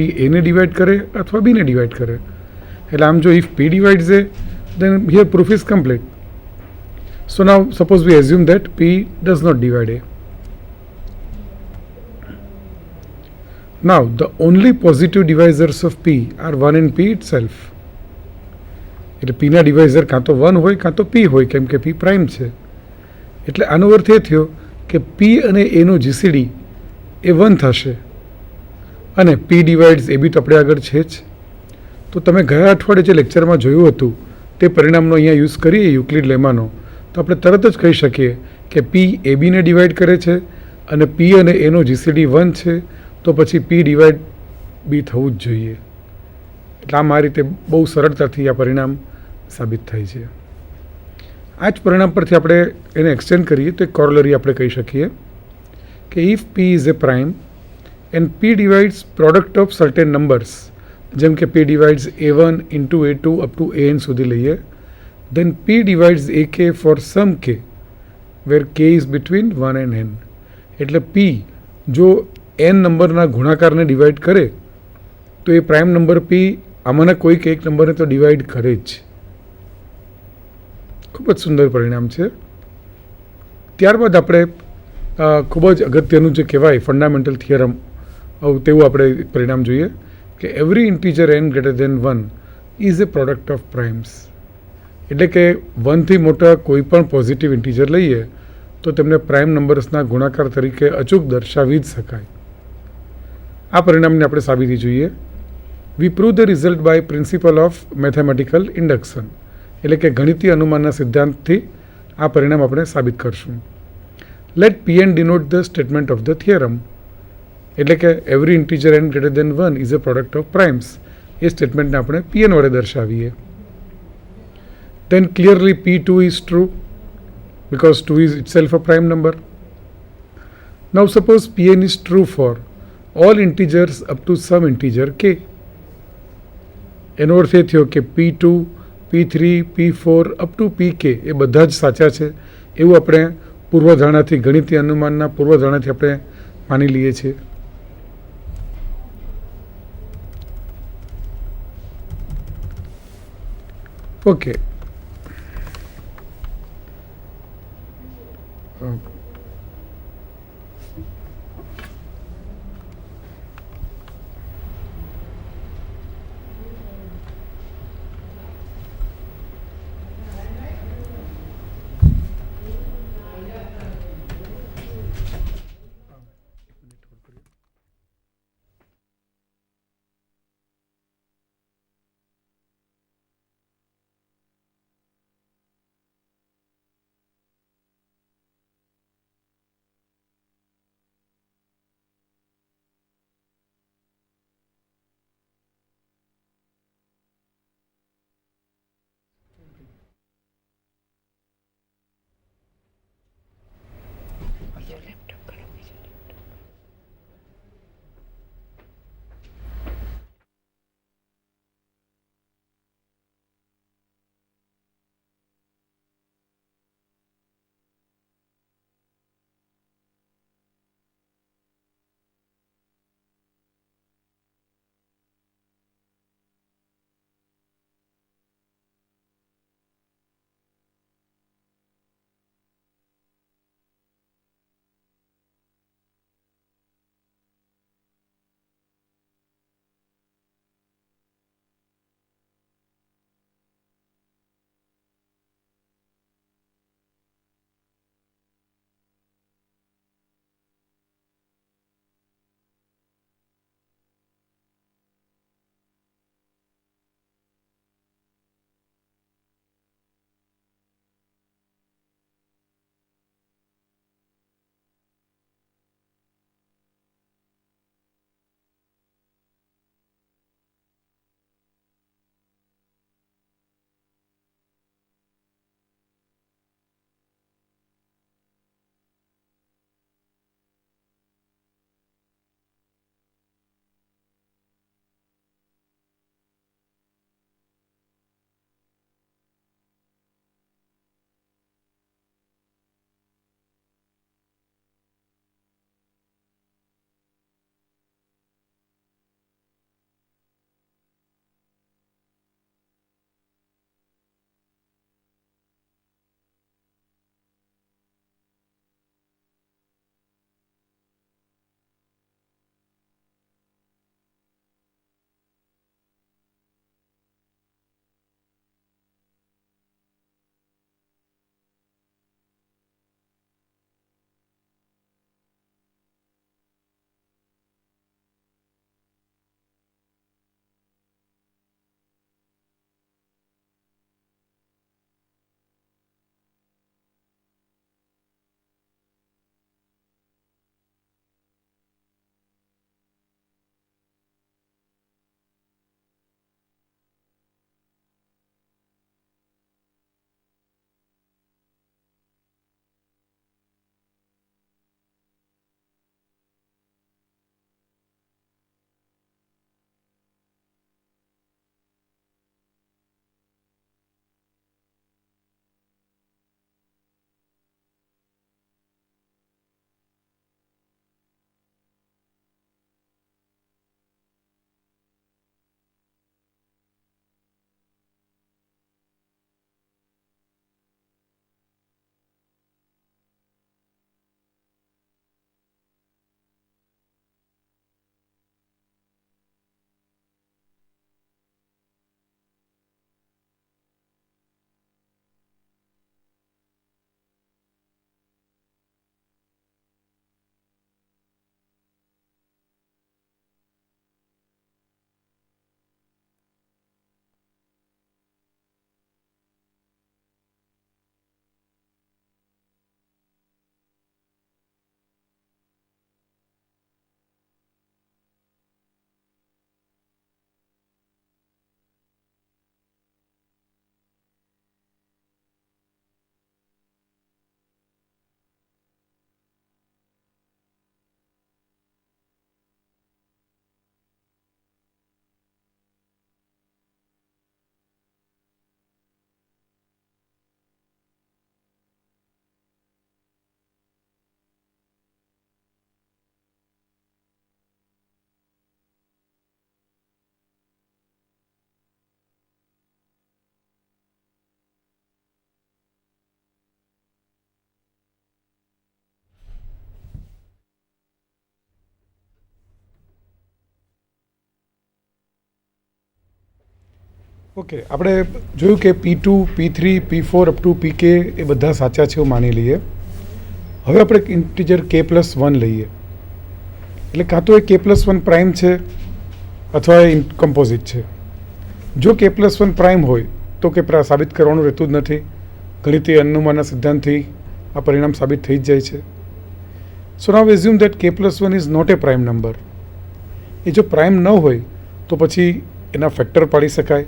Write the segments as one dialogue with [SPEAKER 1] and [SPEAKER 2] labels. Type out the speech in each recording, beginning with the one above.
[SPEAKER 1] એને ડિવાઈડ કરે અથવા બીને ડિવાઈડ કરે. એટલે આમ જો if P divides A, then here proof is complete. So now suppose we assume that P does not divide A. Now the only positive divisors of P are 1 and P itself. એટલે P ના ડિવાઇઝર કાં તો 1 હોય કાં તો P હોય, કેમ કે P પ્રાઇમ છે. એટલે આનો અર્થ એ થયો કે P અને એનો જીસીડી એ 1 થશે અને P ડિવાઇડ્સ એ બી તો આપણે આગળ છે જ. તો તમે ગયા અઠવાડિયે જે લેક્ચરમાં જોયું હતું તે પરિણામનો અહીંયા યુઝ કરીએ યુક્લિડ લેમાનો, તો આપણે તરત જ કહી શકીએ કે P એ બીને ડિવાઈડ કરે છે અને P અને એનો જીસીડી 1 છે, તો પછી P ડિવાઈડ બી થવું જ જોઈએ. એટલે આમ આ રીતે બહુ સરળતાથી આ પરિણામ સાબિત થાય છે. આ જ પરિણામ પરથી આપણે એને એક્સટેન્ડ કરીએ તો એક કોરોલરી આપણે કહી શકીએ કે if P is A prime and P divides product of certain numbers, જેમ કે P divides A1 into A2 up to AN સુધી લઈએ, then P divides AK for some K where K is between 1 and N. એટલે P જો N નંબરના ગુણાકારને divide કરે તો એ prime number P આમાંના કોઈક એક નંબરને તો ડિવાઈડ કરે જ. ખૂબ જ સુંદર પરિણામ છે. ત્યારબાદ આપણે ખૂબ જ અગત્યનું જે કહેવાય ફંડામેન્ટલ થિયરમ, તેવું આપણે પરિણામ જોઈએ કે every integer n greater than 1 is a product of primes. એટલે કે 1થી મોટા કોઈ પણ પોઝિટિવ ઇન્ટીજર લઈએ તો તેમને પ્રાઇમ નંબર્સના ગુણાકાર તરીકે અચૂક દર્શાવી જ શકાય. આ પરિણામને આપણે સાબિતી જોઈએ. We prove the result by principle of mathematical induction. એટલે કે ગણિતીય અનુમાનના સિદ્ધાંતથી આ પરિણામ આપણે સાબિત કરશું. Let Pn denote the statement of the theorem. એટલે કે every integer n greater than 1 is a product of primes, એ સ્ટેટમેન્ટને આપણે Pn વડે દર્શાવીએ. Then clearly P2 is true because 2 is itself a prime number. Now suppose Pn is true for all integers up to some integer k. એનો અર્થ એ થયો કે P2, P3, P4 up to Pk એ બધા જ સાચા છે એવું આપણે પૂર્વધારણાથી, ગણિતીય અનુમાનના પૂર્વધારણાથી આપણે માની લઈએ છીએ. ઓકે, ઓકે, આપણે જોયું કે P2, P3, P4 up to PK એ બધા સાચા છે એવું માની લઈએ. હવે આપણે ઇન્ટીજર K+1 લઈએ, એટલે કાં તો એ K+1 પ્રાઇમ છે અથવા એ કમ્પોઝિટ છે. જો K+1 પ્રાઇમ હોય તો કે સાબિત કરવાનું રહેતું જ નથી. ગણિતીય અનુમાનના સિદ્ધાંતથી આ પરિણામ સાબિત થઈ જ જાય છે. So now assume that K+1 is not a prime number. એ જો પ્રાઇમ ન હોય તો પછી એના ફેક્ટર પાડી શકાય,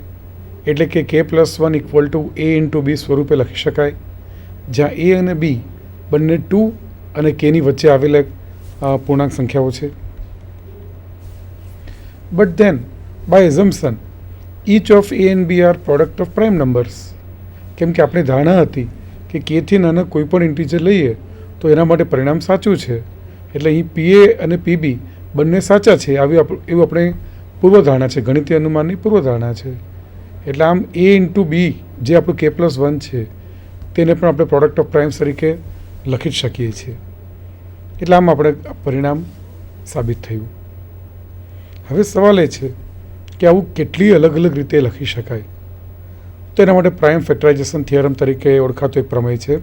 [SPEAKER 1] એટલે કે K+1 equal to A into B સ્વરૂપે લખી શકાય, જ્યાં A અને B બંને 2 અને Kની વચ્ચે આવેલા પૂર્ણાંક સંખ્યાઓ છે. But than by assumption each of A and B are product of prime numbers. કેમ કે આપણે ધારણા હતી કે Kથી નાના કોઈ પણ ઇન્ટીજર લઈએ તો એના માટે પરિણામ સાચું છે, એટલે અહીં PA અને PB બંને સાચા છે એવું આપણે પૂર્વધારણા છે, ગણિતીય અનુમાનની પૂર્વધારણા છે. એટલે આમ A ઇન્ટુ B જે આપણું K+1 છે તેને પણ આપણે પ્રોડક્ટ ઓફ પ્રાઇમ્સ તરીકે લખી જ શકીએ છીએ. એટલે આમ આપણે પરિણામ સાબિત થયું. હવે સવાલ એ છે કે આવું કેટલી અલગ અલગ રીતે લખી શકાય. તો એના માટે પ્રાઇમ ફેક્ટરાઇઝેશન થિયરમ તરીકે ઓળખાતો એક પ્રમેય છે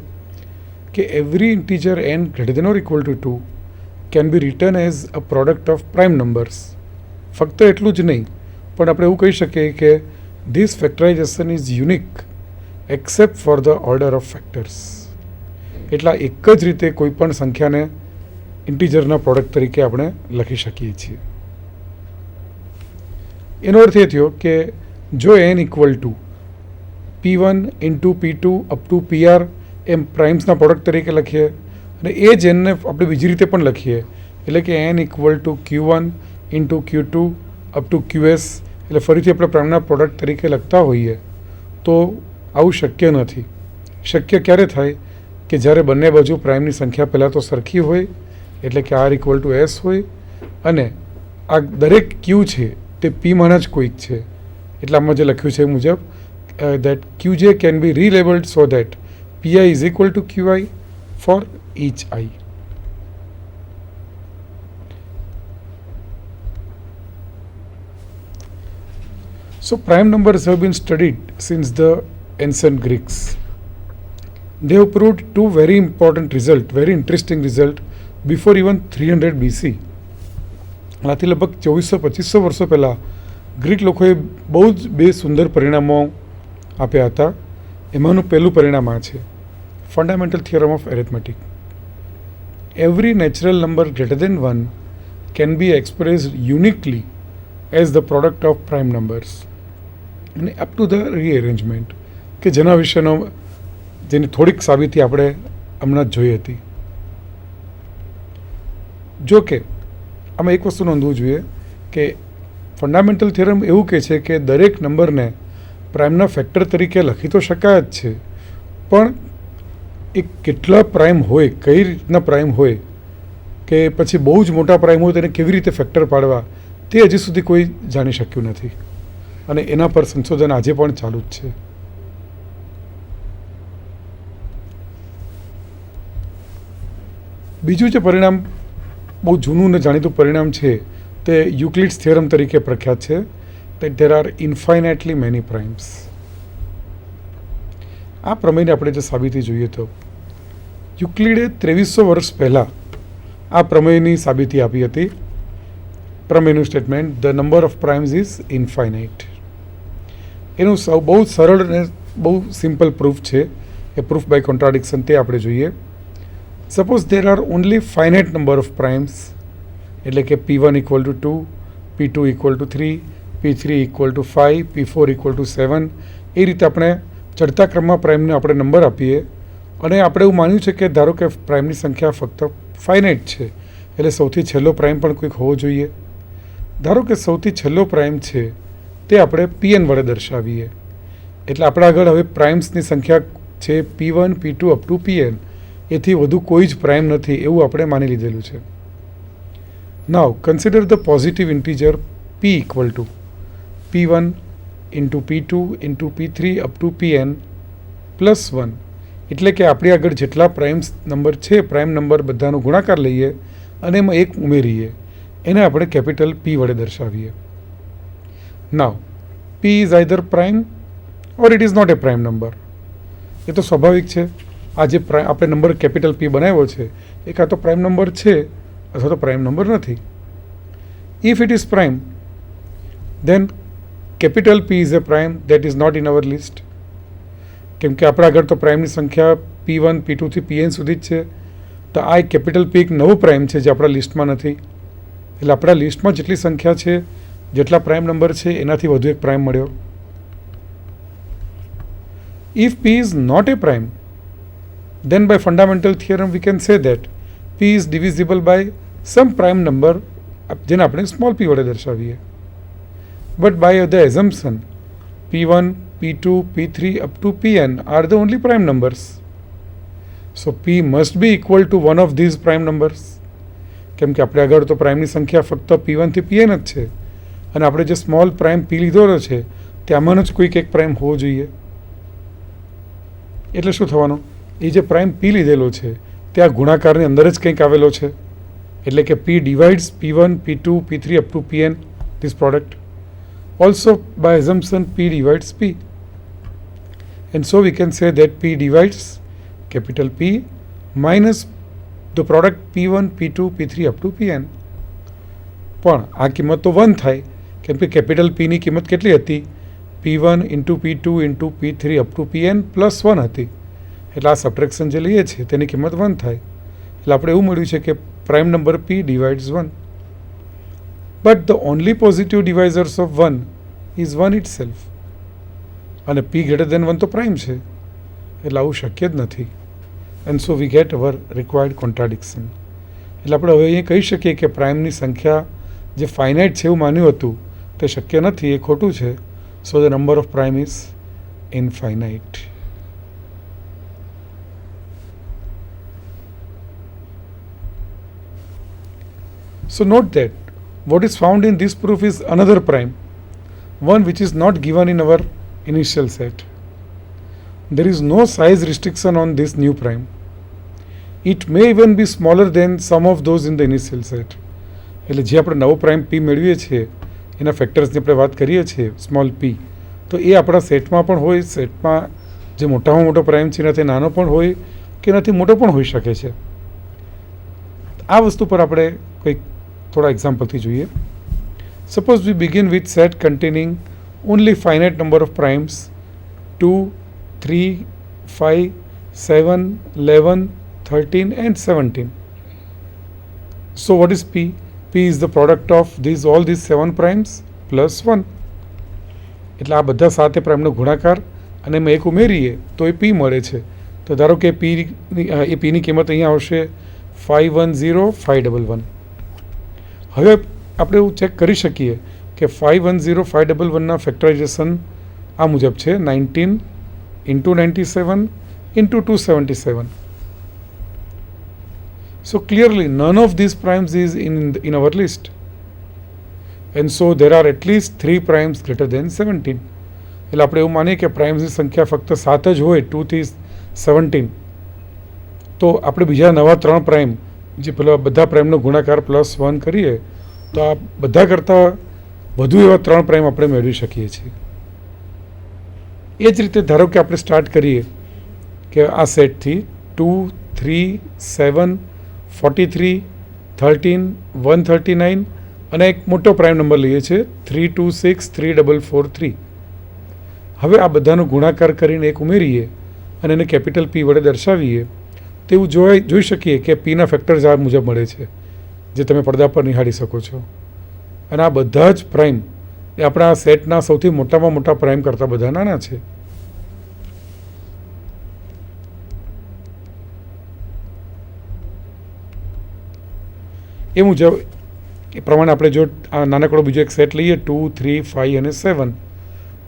[SPEAKER 1] કે every integer n greater then or equal to 2 can be return as a product of prime numbers. ફક્ત એટલું જ નહીં, પણ આપણે એવું કહી શકીએ કે this factorization is unique except for the order of factors. એટલા એક જ રીતે કોઈ પણ સંખ્યાને ઇન્ટીજરના પ્રોડક્ટ તરીકે આપણે લખી શકીએ છીએ. એનો અર્થ એ થયો કે જો n equal to P1 into P2 up to PR એમ પ્રાઇમ્સના પ્રોડક્ટ તરીકે લખીએ, અને એ જ nને આપણે બીજી રીતે પણ લખીએ, એટલે કે n equal two Q1 into Q2 up to QS, એટલે ફરીથી આપણે પ્રાઇમના પ્રોડક્ટ તરીકે લખતા હોઈએ, તો આવું શક્ય નથી. શક્ય ક્યારે થાય કે જ્યારે બંને બાજુ પ્રાઇમની સંખ્યા પહેલાં તો સરખી હોય, એટલે કે R ઇક્વલ ટુ S હોય, અને આ દરેક Q છે તે Pમાંના જ કોઈક છે. એટલે આમાં જે લખ્યું છે એ મુજબ that Qj can be relabeled so that Pi is equal to Qi for each I. So prime numbers have been studied since the ancient Greeks. They have proved two very important results, very interesting result before even 300 BC. આથી લગભગ 2400-2500 વર્ષો પહેલાં Greek લોકોએ બહુ જ બે સુંદર પરિણામો આપ્યા હતા. એમાંનું પહેલું પરિણામ આ છે, fundamental theorem of arithmetic. Every natural number greater than 1 can be expressed uniquely as the product of prime numbers, અને અપ ટુ ધ રીએરેન્જમેન્ટ, કે જેના વિશેનો જેની થોડીક સાબિતી આપણે હમણાં જ જોઈ હતી. જો કે આમાં એક વસ્તુ નોંધવું જોઈએ કે ફંડામેન્ટલ થિયરમ એવું કહે છે કે દરેક નંબરને પ્રાઇમના ફેક્ટર તરીકે લખી તો શકાય જ છે, પણ એ કેટલા પ્રાઇમ હોય, કઈ રીતના પ્રાઇમ હોય, કે પછી બહુ જ મોટા પ્રાઇમ હોય તેને કેવી રીતે ફેક્ટર પાડવા, તે હજી સુધી કોઈ જાણી શક્યું નથી, અને એના પર સંશોધન આજે પણ ચાલુ જ છે. બીજું જે પરિણામ બહુ જૂનું ને જાણીતું પરિણામ છે તે યુક્લિડ્સ થિયરમ તરીકે પ્રખ્યાત છે, that there are infinitely many primes. આ પ્રમેયને આપણે જે સાબિતી જોઈએ તો યુક્લિડે 2300 વર્ષ પહેલાં આ પ્રમેયની સાબિતી આપી હતી. પ્રમેયનું statement, the number of primes is infinite. એનું બહુ સરળ અને બહુ સિમ્પલ પ્રૂફ છે. એ પ્રૂફ બાય કોન્ટ્રાડિક્શન તે આપણે જોઈએ. Suppose there are only finite number of primes, એટલે કે P1 equal to 2, P2 equal to 3, P3 equal to 5, P4 equal to 7, એ રીતે આપણે ચડતા ક્રમમાં પ્રાઇમને આપણે નંબર આપીએ, અને આપણે એવું માન્યું છે કે ધારો કે પ્રાઇમની સંખ્યા ફક્ત ફાઇનાઇટ છે, એટલે સૌથી છેલ્લો પ્રાઇમ પણ કોઈક હોવો જોઈએ. ધારો કે સૌથી છેલ્લો પ્રાઇમ છે તે આપણે Pn વડે દર્શાવીએ, એટલે આપણા આગળ હવે પ્રાઇમ્સની સંખ્યા છે P1, P2 up to Pn, એથી વધુ કોઈ જ પ્રાઇમ નથી એવું આપણે માની લીધેલું છે. Now consider the positive integer P equal to P1 into P2 into P3 up to Pn plus 1, એટલે કે આપણી આગળ જેટલા પ્રાઇમ્સ નંબર છે, પ્રાઇમ નંબર બધાનો ગુણાકાર લઈએ અને એમાં એક ઉમેરીએ, એને આપણે કેપિટલ P વડે દર્શાવીએ. Now P is either prime or it is not a prime number. એ તો સ્વાભાવિક છે. આ જે આપણે નંબર કેપિટલ પી બનાવ્યો છે એ કાં તો પ્રાઇમ નંબર છે અથવા તો પ્રાઇમ નંબર નથી. If it is prime then capital P is a prime that is not in our list. કેમ કે આપણા આગળ તો પ્રાઇમની સંખ્યા P1, P2 થી Pn સુધી જ છે. તો આ એક કેપિટલ P એક નવું પ્રાઇમ છે જે આપણા લિસ્ટમાં નથી. એટલે આપણા લિસ્ટમાં જેટલી સંખ્યા છે, જેટલા પ્રાઇમ નંબર છે એનાથી વધુ એક પ્રાઇમ મળ્યો. If P is not a prime, then by fundamental theorem we can say that P is divisible by some prime number જેને આપણે સ્મોલ p વડે દર્શાવીએ. But by the assumption P1, P2, P3 up to Pn are the only prime numbers. So P must be equal to one of these prime numbers. કેમ કે આપણે આગળ તો પ્રાઇમની સંખ્યા ફક્ત P1 થી Pn જ છે અને આપણે જે સ્મોલ પ્રાઇમ P લીધો છે ત્યાંમાંનો જ કોઈક એક પ્રાઇમ હોવો જોઈએ. એટલે શું થવાનું? એ જે પ્રાઇમ P લીધેલો છે ત્યાં ગુણાકારની અંદર જ કંઈક આવેલો છે. એટલે કે P divides P1, P2, P3 up to Pn, this product. Also by assumption P divides P, and so we can say that P divides capital P minus the product P1, P2, P3 up to Pn. પણ આ કિંમત તો 1 થાય કેમ કે capital P ની કિંમત કેટલી હતી? P1 into P2 into P3 up to Pn plus 1 હતી. એટલે આ સબટ્રેક્શન જે લઈએ છીએ તેની કિંમત 1 થાય. એટલે આપણે એવું મળ્યું છે કે prime number P divides 1. But the only positive divisors of 1 is 1 itself. અને P greater than 1 તો પ્રાઇમ છે એટલે આવું શક્ય જ નથી. And so we get our required contradiction. એટલે આપણે હવે અહીં કહી શકીએ કે પ્રાઇમની સંખ્યા જે ફાઇનાઇટ છે એવું માન્યું હતું તે શક્ય નથી, એ ખોટું છે. So the number of prime is infinite. So note that what is found in this proof is another prime, one which is not given in our initial set. There is no size restriction on this new prime. It may even be smaller than some of those in the initial set. એટલે જે આપણે નવો prime P મેળવીએ છીએ એના ફેક્ટર્સની આપણે વાત કરીએ છીએ સ્મોલ p, તો એ આપણા સેટમાં પણ હોય. સેટમાં જે મોટામાં મોટો પ્રાઇમ છે એનાથી નાનો પણ હોય કે એનાથી મોટો પણ હોઈ શકે છે. આ વસ્તુ પર આપણે કંઈક થોડા એક્ઝામ્પલથી જોઈએ. Suppose we begin with set containing only finite number of primes 2, 3, 5, 7, 11, 13 and 17. So what is P? P is the product of all these 7 primes plus 1. એટલે આ બધા સાથે પ્રાઇમનો ગુણાકાર અને એમાં એક ઉમેરીએ તો એ P મળે છે. તો ધારો કે એ P ની કિંમત અહીંયા આવશે 510511. હવે આપણે એવું ચેક કરી શકીએ કે 510511ના ફેક્ટરાઇઝેશન આ મુજબ છે 19 into 97 into 277. So clearly none of these primes is in our list, and so there are at least 3 primes greater than 17. એટલે આપણે એવું માનીએ કે પ્રાઇમ્સની સંખ્યા ફક્ત 7 જ હોય 2 થી 17, તો આપણે બીજા નવા 3 પ્રાઇમ જે પેલા બધા પ્રાઇમનો ગુણાકાર +1 કરીએ તો આ બધા કરતાં વધુ એવા 3 પ્રાઇમ આપણે મેળવી શકીએ છીએ. એ જ રીતે ધારો કે આપણે સ્ટાર્ટ કરીએ કે આ સેટથી 2, 3, 7, 43, 13, 139 અને એક મોટો પ્રાઇમ નંબર લઈએ છીએ 326, 3443. હવે આ બધાનો ગુણાકાર કરીને એક ઉમેરીએ અને એને કેપિટલ P વડે દર્શાવીએ તો એવું જોઈ શકીએ કે Pના ફેક્ટર્સ આ મુજબ મળે છે જે તમે પડદા પર નિહાળી શકો છો. અને આ બધા જ પ્રાઇમ એ આપણા સેટના સૌથી મોટામાં મોટા પ્રાઇમ કરતાં બધા નાના છે. એ મુજબ એ પ્રમાણે આપણે જો આ નાનકડો બીજો એક સેટ લઈએ 2, 3, 5 અને 7,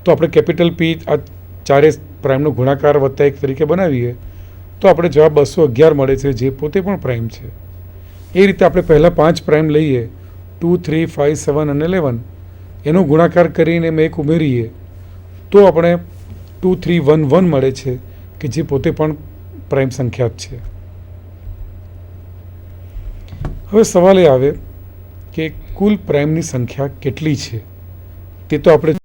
[SPEAKER 1] તો આપણે કેપિટલ P આ ચારે પ્રાઇમનો ગુણાકાર વત્તા 1 તરીકે બનાવીએ તો આપણે જવાબ 211 મળે છે જે પોતે પણ પ્રાઇમ છે. એ રીતે આપણે પહેલાં 5 પ્રાઇમ લઈએ 2, 3, 5, 7 અને 11, એનો ગુણાકાર કરીને મેં એક ઉમેરીએ તો આપણે 2311 મળે છે કે જે પોતે પણ પ્રાઇમ સંખ્યા જ છે. હવે સવાલ એ આવે કે કુલ પ્રાઇમની સંખ્યા કેટલી છે તે તો આપણે